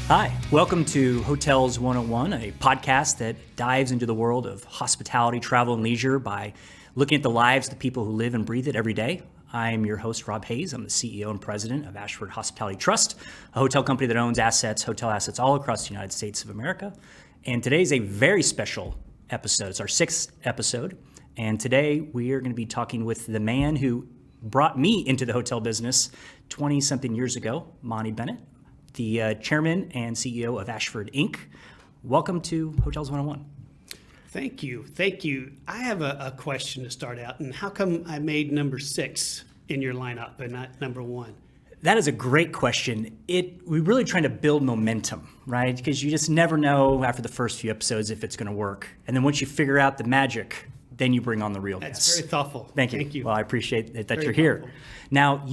Hi, welcome to Hotels 101, a podcast that dives into the world of hospitality, travel, and leisure by looking at the lives of the people who live and breathe it every day. I'm your host, Rob Hayes. I'm the CEO and president of Ashford Hospitality Trust, a hotel company that owns hotel assets all across the United States of America. And today's a very special episode. It's our 6th episode. And today we are going to be talking with the man who brought me into the hotel business 20-something years ago, Monty Bennett, the chairman and CEO of Ashford Inc. Welcome to Hotels 101. Thank you. I have a question to start out. And how come I made number 6 in your lineup and not number 1? That is a great question. We're really trying to build momentum, right? Because you just never know after the first few episodes if it's going to work. And then once you figure out the magic, then you bring on the real guests. That's very thoughtful. Thank you. Well, I appreciate that Very you're here. thoughtful. Now,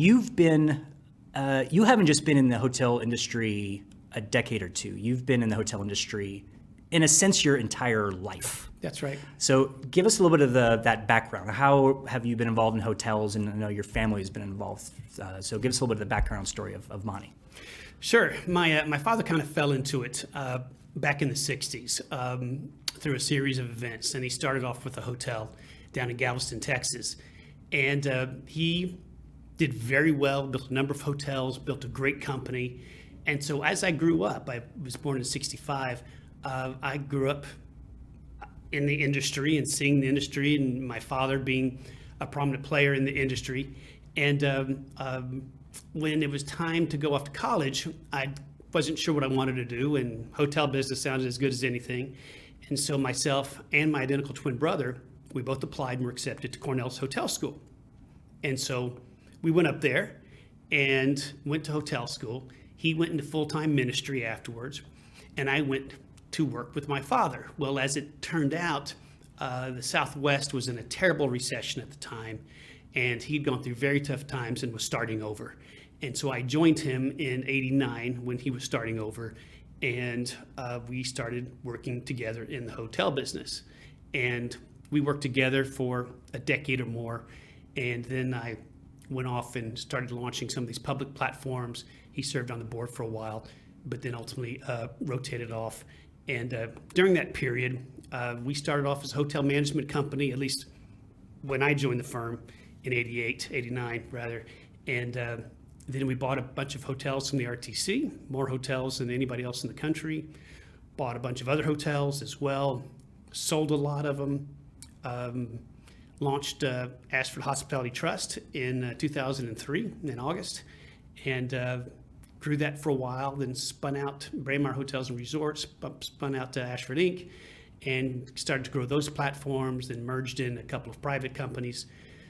you haven't just been in the hotel industry a decade or two. You've been in the hotel industry, in a sense, your entire life. That's right. So give us a little bit of that background. How have you been involved in hotels? And I know your family has been involved. So give us a little bit of the background story of Monty. Sure. My father kind of fell into it back in the 60s through a series of events. And he started off with a hotel down in Galveston, Texas. And he did very well, built a number of hotels, built a great company. And so as I grew up, I was born in 65, I grew up in the industry and seeing the industry, and my father being a prominent player in the industry. And when it was time to go off to college, I wasn't sure what I wanted to do, and hotel business sounded as good as anything. And so myself and my identical twin brother, we both applied and were accepted to Cornell's hotel school. And so we went up there and went to hotel school. He went into full-time ministry afterwards, and I went to work with my father. Well, as it turned out, the Southwest was in a terrible recession at the time, and he'd gone through very tough times and was starting over. And so I joined him in '89 when he was starting over, and we started working together in the hotel business. And we worked together for a decade or more, and then I went off and started launching some of these public platforms. He served on the board for a while, but then ultimately rotated off. And during that period, we started off as a hotel management company, at least when I joined the firm in '89 rather. And then we bought a bunch of hotels from the RTC, more hotels than anybody else in the country. Bought a bunch of other hotels as well, sold a lot of them. Launched Ashford Hospitality Trust in 2003 in August, and grew that for a while, then spun out Braemar Hotels and Resorts, spun out to Ashford Inc., and started to grow those platforms, then merged in a couple of private companies.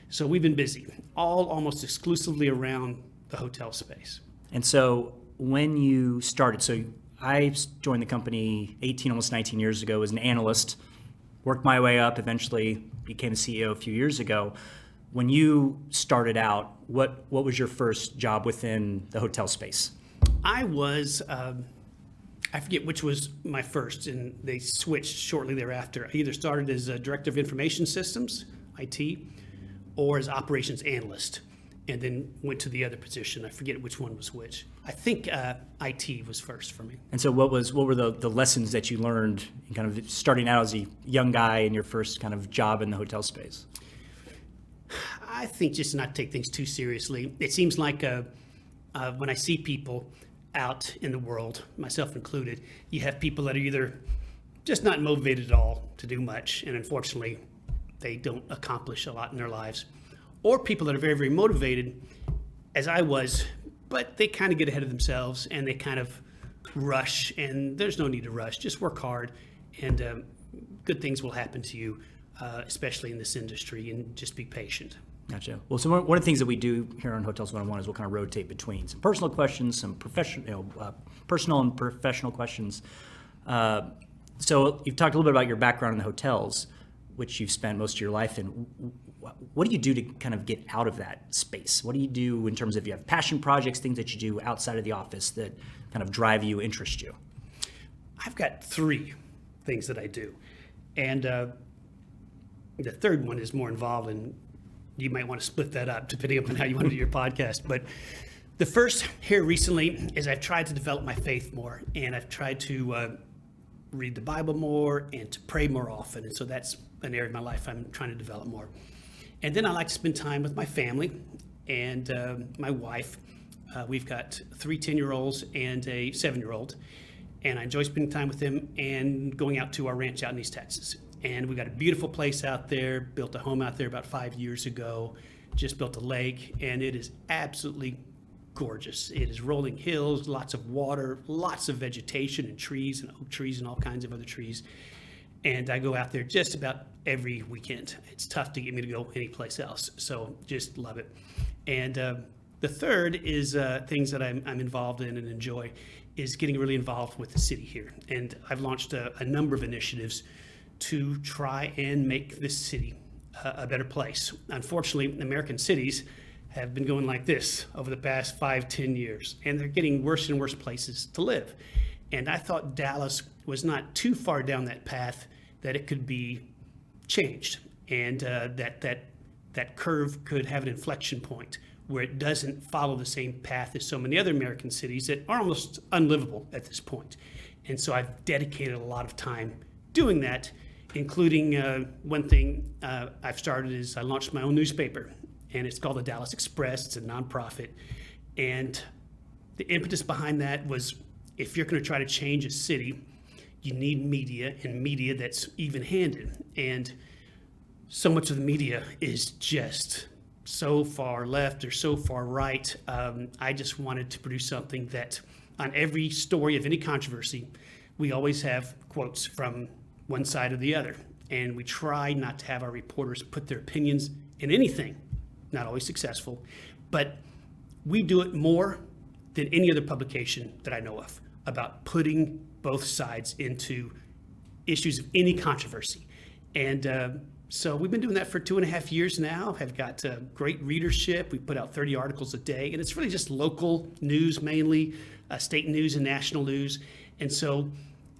So we've been busy, all almost exclusively around the hotel space. And so when you started, so I joined the company 18, almost 19 years ago as an analyst, worked my way up, eventually became a CEO a few years ago. When you started out, what was your first job within the hotel space? I was, I forget which was my first, and they switched shortly thereafter. I either started as a director of information systems, IT, or as operations analyst, and then went to the other position. I forget which one was which. I think IT was first for me. And so what were the lessons that you learned in kind of starting out as a young guy in your first kind of job in the hotel space? I think just not take things too seriously. It seems like when I see people out in the world, myself included, you have people that are either just not motivated at all to do much, and unfortunately, they don't accomplish a lot in their lives. Or people that are very, very motivated, as I was, but they kind of get ahead of themselves and they kind of rush, and there's no need to rush. Just work hard, and good things will happen to you, especially in this industry, and just be patient. Gotcha. Well, so one of the things that we do here on Hotels 101 is we'll kind of rotate between some personal questions, some personal and professional questions. So you've talked a little bit about your background in the hotels, which you've spent most of your life in. What do you do to kind of get out of that space? What do you do in terms of you have passion projects, things that you do outside of the office that kind of drive you, interest you? I've got 3 things that I do. And the third one is more involved, and you might want to split that up depending upon how you want to do your podcast. But The first here recently is I've tried to develop my faith more, and I've tried to read the Bible more and to pray more often. And so that's an area of my life I'm trying to develop more. And then I like to spend time with my family and my wife. We've got 3 10-year-olds and a 7-year-old. And I enjoy spending time with them and going out to our ranch out in East Texas. And we got a beautiful place out there, built a home out there about 5 years ago, just built a lake, and it is absolutely gorgeous. It is rolling hills, lots of water, lots of vegetation and trees and oak trees and all kinds of other trees. And I go out there just about every weekend. It's tough to get me to go anyplace else, so just love it. And the third is things that I'm involved in and enjoy is getting really involved with the city here. And I've launched a number of initiatives to try and make this city a better place. Unfortunately, American cities have been going like this over the past 5-10 years, and they're getting worse and worse places to live. And I thought Dallas was not too far down that path that it could be changed, and that curve could have an inflection point where it doesn't follow the same path as so many other American cities that are almost unlivable at this point. And so I've dedicated a lot of time doing that, including one thing I've started is I launched my own newspaper, and it's called the Dallas Express. It's a nonprofit. And the impetus behind that was if you're going to try to change a city, you need media, and media that's even-handed. And so much of the media is just so far left or so far right. I just wanted to produce something that on every story of any controversy, we always have quotes from one side or the other. And we try not to have our reporters put their opinions in anything, not always successful, but we do it more than any other publication that I know of about putting both sides into issues of any controversy. And so we've been doing that for 2.5 years now. Have got great readership. We put out 30 articles a day, and it's really just local news mainly, state news and national news. And so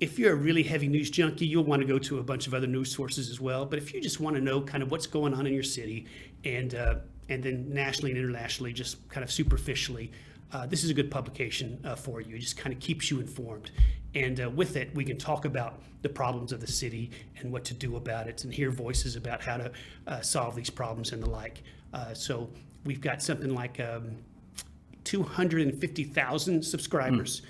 if you're a really heavy news junkie, you'll want to go to a bunch of other news sources as well. But if you just want to know kind of what's going on in your city and then nationally and internationally, just kind of superficially, this is a good publication for you. It just kind of keeps you informed. And with it, we can talk about the problems of the city and what to do about it and hear voices about how to solve these problems and the like. So we've got something like 250,000 subscribers.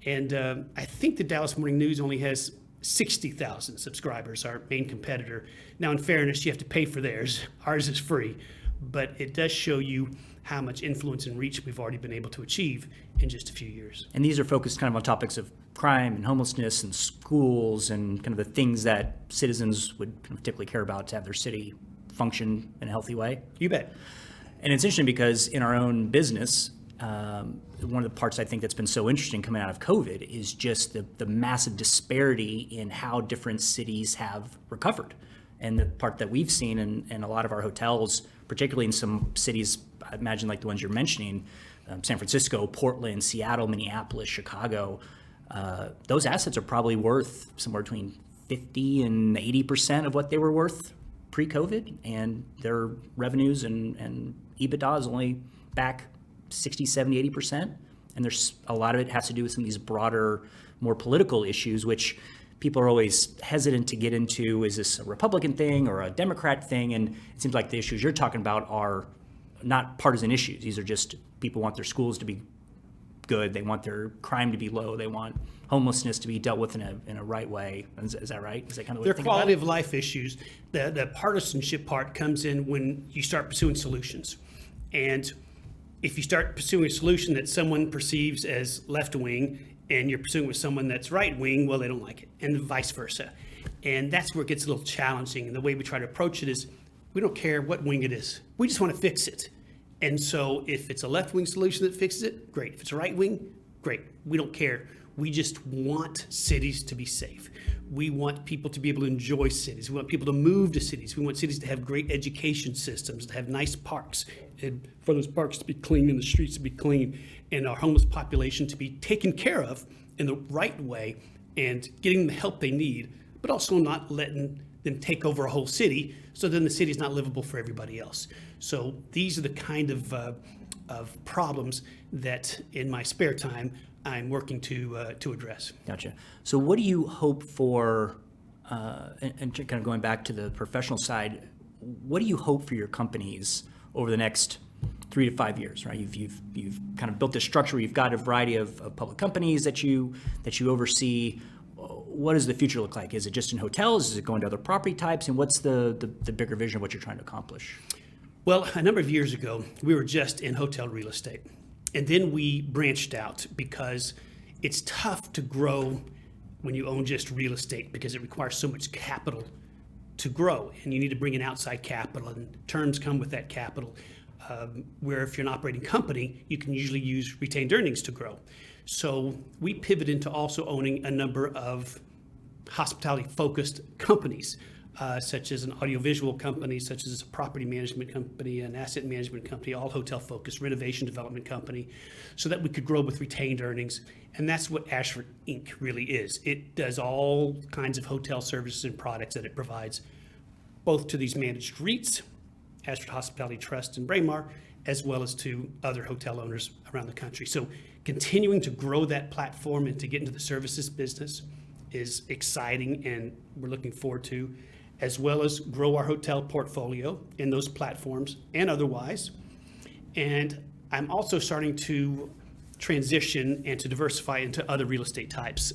And I think the Dallas Morning News only has 60,000 subscribers, our main competitor. Now, in fairness, you have to pay for theirs. Ours is free. But it does show you how much influence and reach we've already been able to achieve in just a few years. And these are focused kind of on topics of crime and homelessness and schools and kind of the things that citizens would particularly care about to have their city function in a healthy way. You bet. And it's interesting because in our own business, one of the parts I think that's been so interesting coming out of COVID is just the massive disparity in how different cities have recovered. And the part that we've seen in a lot of our hotels, particularly in some cities, I imagine like the ones you're mentioning, San Francisco, Portland, Seattle, Minneapolis, Chicago, those assets are probably worth somewhere between 50 and 80% of what they were worth pre-COVID, and their revenues and EBITDA is only back 60, 70, 80%. And there's a lot of it has to do with some of these broader, more political issues, which people are always hesitant to get into. Is this a Republican thing or a Democrat thing? And it seems like the issues you're talking about are not partisan issues. These are just people want their schools to be good. They want their crime to be low. They want homelessness to be dealt with in a right way. Is that right? Is that kind of what They're you think quality about of life issues. The partisanship part comes in when you start pursuing solutions. And if you start pursuing a solution that someone perceives as left-wing and you're pursuing with someone that's right-wing, well, they don't like it, and vice versa. And that's where it gets a little challenging. And the way we try to approach it is we don't care what wing it is. We just want to fix it. And so if it's a left-wing solution that fixes it, great. If it's a right-wing, great. We don't care. We just want cities to be safe. We want people to be able to enjoy cities. We want people to move to cities. We want cities to have great education systems, to have nice parks, and for those parks to be clean and the streets to be clean, and our homeless population to be taken care of in the right way and getting the help they need, but also not letting them take over a whole city so then the city's not livable for everybody else. So these are the kind of of problems that in my spare time I'm working to address. Gotcha. So what do you hope for, and kind of going back to the professional side, what do you hope for your companies over the next 3 to 5 years, right? You've kind of built this structure. You've got a variety of public companies that you oversee. What does the future look like? Is it just in hotels? Is it going to other property types? And what's the bigger vision of what you're trying to accomplish? Well, a number of years ago, we were just in hotel real estate. And then we branched out because it's tough to grow when you own just real estate because it requires so much capital to grow. And you need to bring in outside capital, and terms come with that capital. Where if you're an operating company, you can usually use retained earnings to grow. So we pivoted into also owning a number of hospitality-focused companies, such as an audiovisual company, such as a property management company, an asset management company, all hotel-focused, renovation development company, so that we could grow with retained earnings. And that's what Ashford Inc. really is. It does all kinds of hotel services and products that it provides, both to these managed REITs, Ashford Hospitality Trust and Braemar, as well as to other hotel owners around the country. So continuing to grow that platform and to get into the services business is exciting, and we're looking forward to, as well as grow our hotel portfolio in those platforms and otherwise. And I'm also starting to transition and to diversify into other real estate types.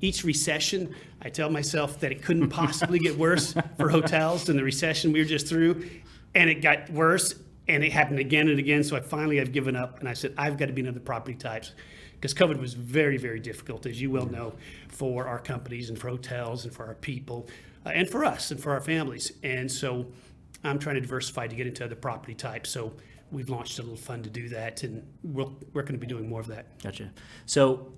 Each recession, I tell myself that it couldn't possibly get worse for hotels than the recession we were just through. And it got worse, and it happened again and again. So I've given up, and I said, I've got to be in other property types, because COVID was very, very difficult, as you well know, for our companies and for hotels and for our people, and for us and for our families. And so I'm trying to diversify to get into other property types. So we've launched a little fund to do that, and we're going to be doing more of that. Gotcha. So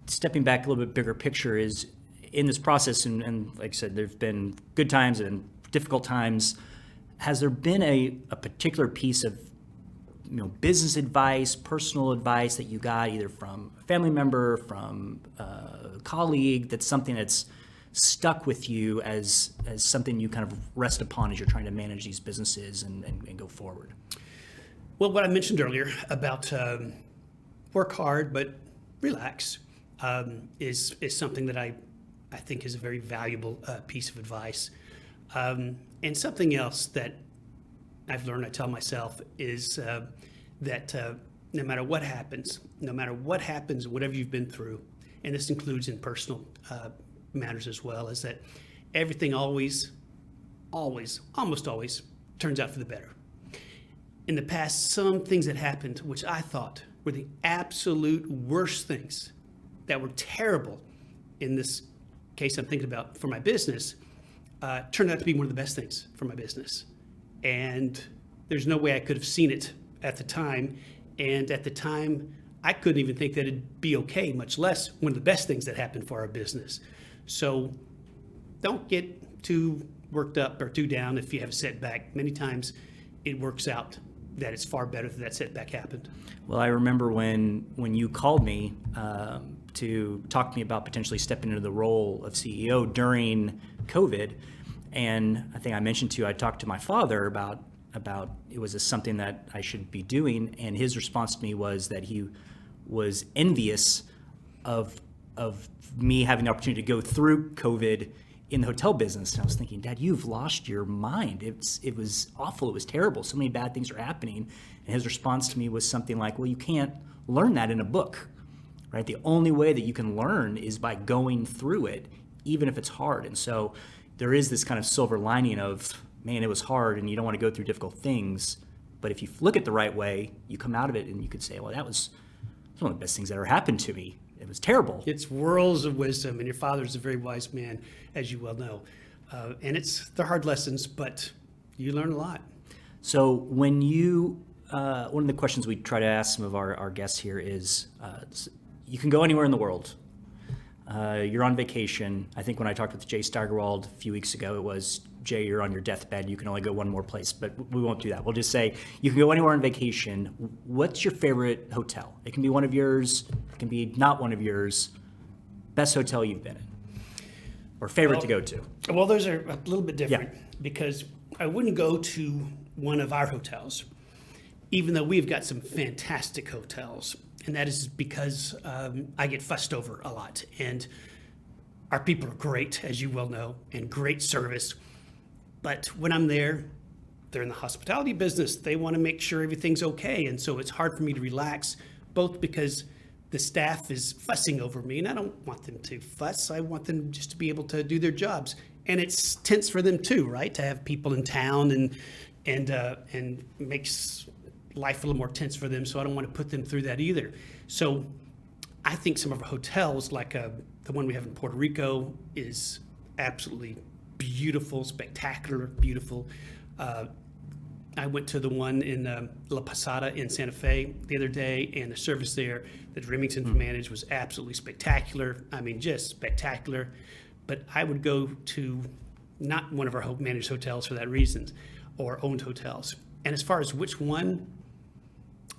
stepping back a little bit bigger picture is, in this process, and like I said, there've been good times and difficult times. Has there been a particular piece of business advice, personal advice that you got either from a family member, from a colleague, that's something that's stuck with you as something you kind of rest upon as you're trying to manage these businesses and go forward? Well, what I mentioned earlier about work hard but relax is something that I think is a very valuable piece of advice. And something else that I've learned, I tell myself, is that no matter what happens, whatever you've been through, and this includes in personal matters as well, is that everything almost always turns out for the better. In the past, some things that happened, which I thought were the absolute worst things that were terrible in this case I'm thinking about for my business, turned out to be one of the best things for my business. And there's no way I could have seen it at the time. And at the time, I couldn't even think that it'd be okay, much less one of the best things that happened for our business. So don't get too worked up or too down if you have a setback. Many times it works out that it's far better that setback happened. Well, I remember when you called me to talk to me about potentially stepping into the role of CEO during COVID, and I think I mentioned to you, I talked to my father about it was something that I should be doing, and his response to me was that he was envious of me having the opportunity to go through COVID in the hotel business. And I was thinking, Dad, you've lost your mind. It was awful. It was terrible. So many bad things are happening. And his response to me was something like, well, you can't learn that in a book, right? The only way that you can learn is by going through it, even if it's hard. And so there is this kind of silver lining of, man, it was hard and you don't want to go through difficult things. But if you look at the right way, you come out of it and you could say, well, that was one of the best things that ever happened to me. It was terrible. It's worlds of wisdom, and your father's a very wise man, as you well know. And they're hard lessons, but you learn a lot. So when you, one of the questions we try to ask some of our guests here is, you can go anywhere in the world. You're on vacation. I think when I talked with Jay Steigerwald a few weeks ago, it was, Jay, you're on your deathbed. You can only go one more place, but we won't do that. We'll just say you can go anywhere on vacation. What's your favorite hotel? It can be one of yours. It can be not one of yours. Best hotel you've been in, or favorite to go to? Well, those are a little bit different because I wouldn't go to one of our hotels even though we've got some fantastic hotels. And that is because I get fussed over a lot. And our people are great, as you well know, and great service. But when I'm there, they're in the hospitality business. They want to make sure everything's okay. And so it's hard for me to relax, both because the staff is fussing over me, and I don't want them to fuss. I want them just to be able to do their jobs. And it's tense for them too, right? To have people in town and makes life a little more tense for them. So I don't want to put them through that either. So I think some of our hotels, like the one we have in Puerto Rico, is absolutely beautiful, spectacular, beautiful. I went to the one in La Posada in Santa Fe the other day, and the service there that Remington managed was absolutely spectacular. I mean, just spectacular. But I would go to not one of our managed hotels for that reason, or owned hotels. And as far as which one,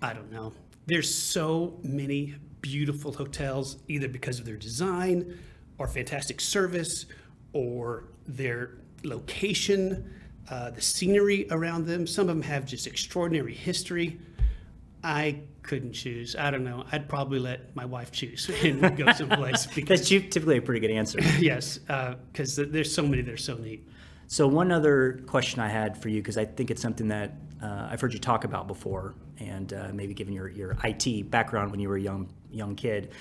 I don't know. There's so many beautiful hotels, either because of their design or fantastic service or their location, the scenery around them. Some of them have just extraordinary history. I couldn't choose. I don't know. I'd probably let my wife choose and we'd go someplace. Because, That's typically a pretty good answer. yes, because there's so many that are so neat. So one other question I had for you, because I think it's something that I've heard you talk about before, and maybe given your IT background when you were a young kid,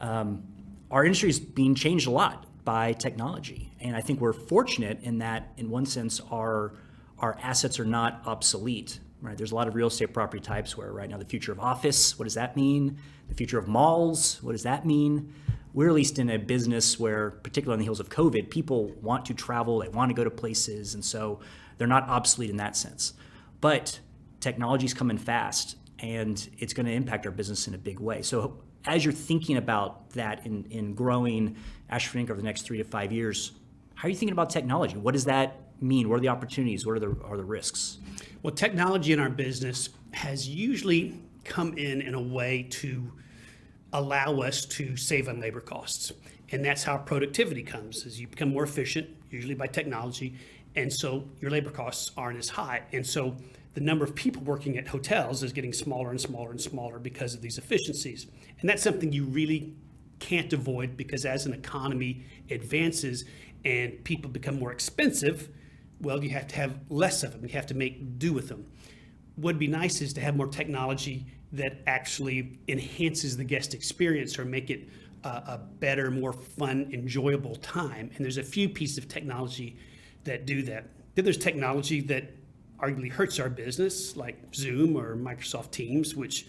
our industry is being changed a lot by technology. And I think we're fortunate in that, in one sense, our assets are not obsolete. Right? There's a lot of real estate property types where right now the future of office, what does that mean? The future of malls, what does that mean? We're at least in a business where, particularly on the heels of COVID, people want to travel, they want to go to places, and so they're not obsolete in that sense. But technology's coming fast, and it's going to impact our business in a big way. So as you're thinking about that in growing Ashford Inc. over the next 3 to 5 years, how are you thinking about technology? What does that mean? What are the opportunities? What are the risks? Well, technology in our business has usually come in a way to allow us to save on labor costs. And that's how productivity comes, as you become more efficient, usually by technology, and so your labor costs aren't as high. And so the number of people working at hotels is getting smaller and smaller and smaller because of these efficiencies. And that's something you really can't avoid, because as an economy advances and people become more expensive, well, you have to have less of them. You have to make do with them. What'd be nice is to have more technology that actually enhances the guest experience or make it a better, more fun, enjoyable time. And there's a few pieces of technology that do that. Then there's technology that arguably hurts our business, like Zoom or Microsoft Teams, which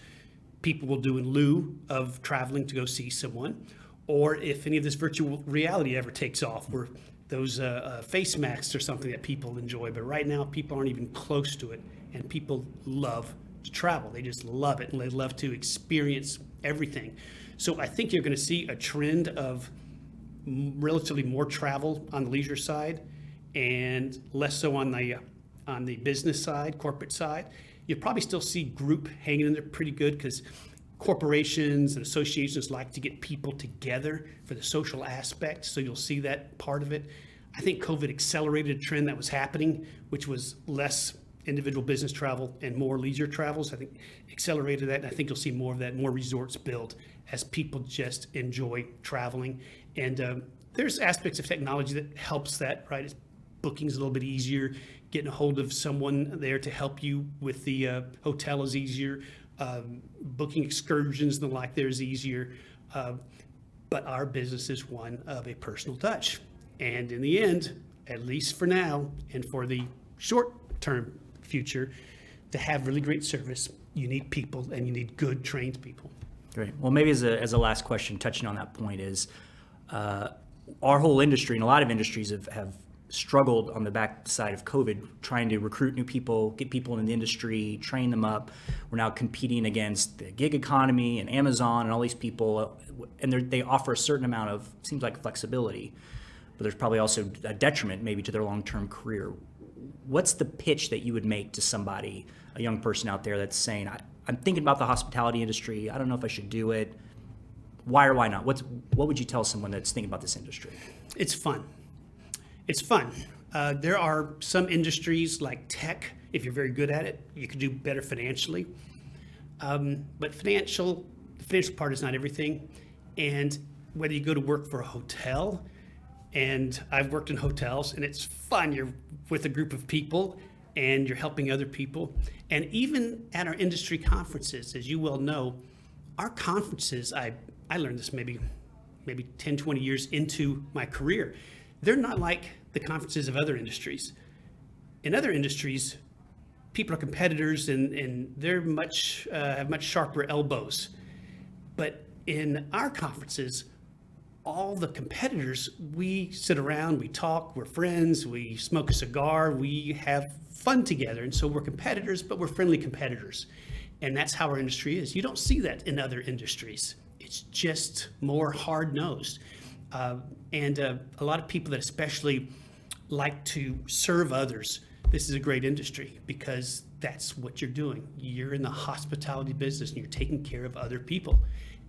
people will do in lieu of traveling to go see someone. Or if any of this virtual reality ever takes off, where those face masks are something that people enjoy. But right now, people aren't even close to it. And people love to travel. They just love it. And they love to experience everything. So I think you're going to see a trend of relatively more travel on the leisure side and less so on the business side, corporate side. You'll probably still see group hanging in there pretty good, because corporations and associations like to get people together for the social aspect, so you'll see that part of it. I think COVID accelerated a trend that was happening, which was less individual business travel and more leisure travels. I think accelerated that, and I think you'll see more of that, more resorts built as people just enjoy traveling. And there's aspects of technology that helps that, right? It's booking's a little bit easier, getting a hold of someone there to help you with the hotel is easier. Booking excursions and the like there is easier, but our business is one of a personal touch. And in the end, at least for now and for the short-term future, to have really great service, you need people, and you need good trained people. Great. Well, maybe as a last question, touching on that point, is our whole industry and a lot of industries have struggled on the backside of COVID, trying to recruit new people, get people in the industry, train them up. We're now competing against the gig economy and Amazon and all these people, and they offer a certain amount of, seems like, flexibility, but there's probably also a detriment maybe to their long-term career. What's the pitch that you would make to somebody, a young person out there that's saying, I'm thinking about the hospitality industry, I don't know if I should do it, why or why not? What would you tell someone that's thinking about this industry? It's fun. It's fun. There are some industries like tech If you're very good at it, you can do better financially. But the financial part is not everything. And whether you go to work for a hotel, and I've worked in hotels, and it's fun. You're with a group of people, and you're helping other people. And even at our industry conferences, as you well know, our conferences, I learned this maybe 10, 20 years into my career. They're not like the conferences of other industries. In other industries, people are competitors and they're have much sharper elbows. But in our conferences, all the competitors, we sit around, we talk, we're friends, we smoke a cigar, we have fun together. And so we're competitors, but we're friendly competitors. And that's how our industry is. You don't see that in other industries. It's just more hard-nosed. And a lot of people that especially like to serve others, this is a great industry because that's what you're doing. You're in the hospitality business and you're taking care of other people.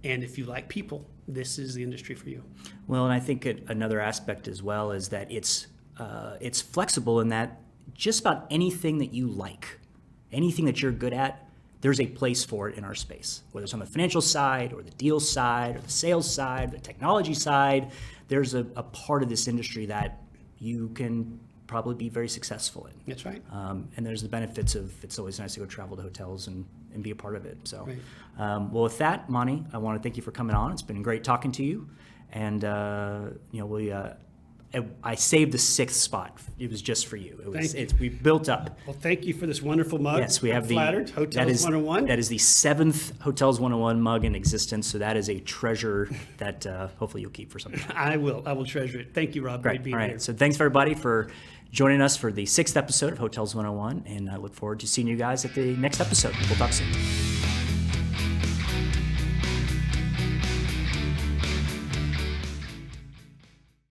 And if you like people, this is the industry for you. Well, and I think another aspect as well is that it's flexible in that just about anything that you like, anything that you're good at, there's a place for it in our space. Whether it's on the financial side or the deal side or the sales side, the technology side, there's a part of this industry that you can probably be very successful in. That's right. And there's the benefits of it's always nice to go travel to hotels and be a part of it. So, Right. Well, with that, Monty, I want to thank you for coming on. It's been great talking to you. And, I saved the 6th spot. It was just for you. We built up. Well, thank you for this wonderful mug. Yes, we have I'm flattered. Hotels 101. That is the 7th Hotels 101 mug in existence. So that is a treasure that hopefully you'll keep for some time. I will treasure it. Thank you, Rob. Great being All right. here. So thanks everybody for joining us for the 6th episode of Hotels 101. And I look forward to seeing you guys at the next episode. We'll talk soon.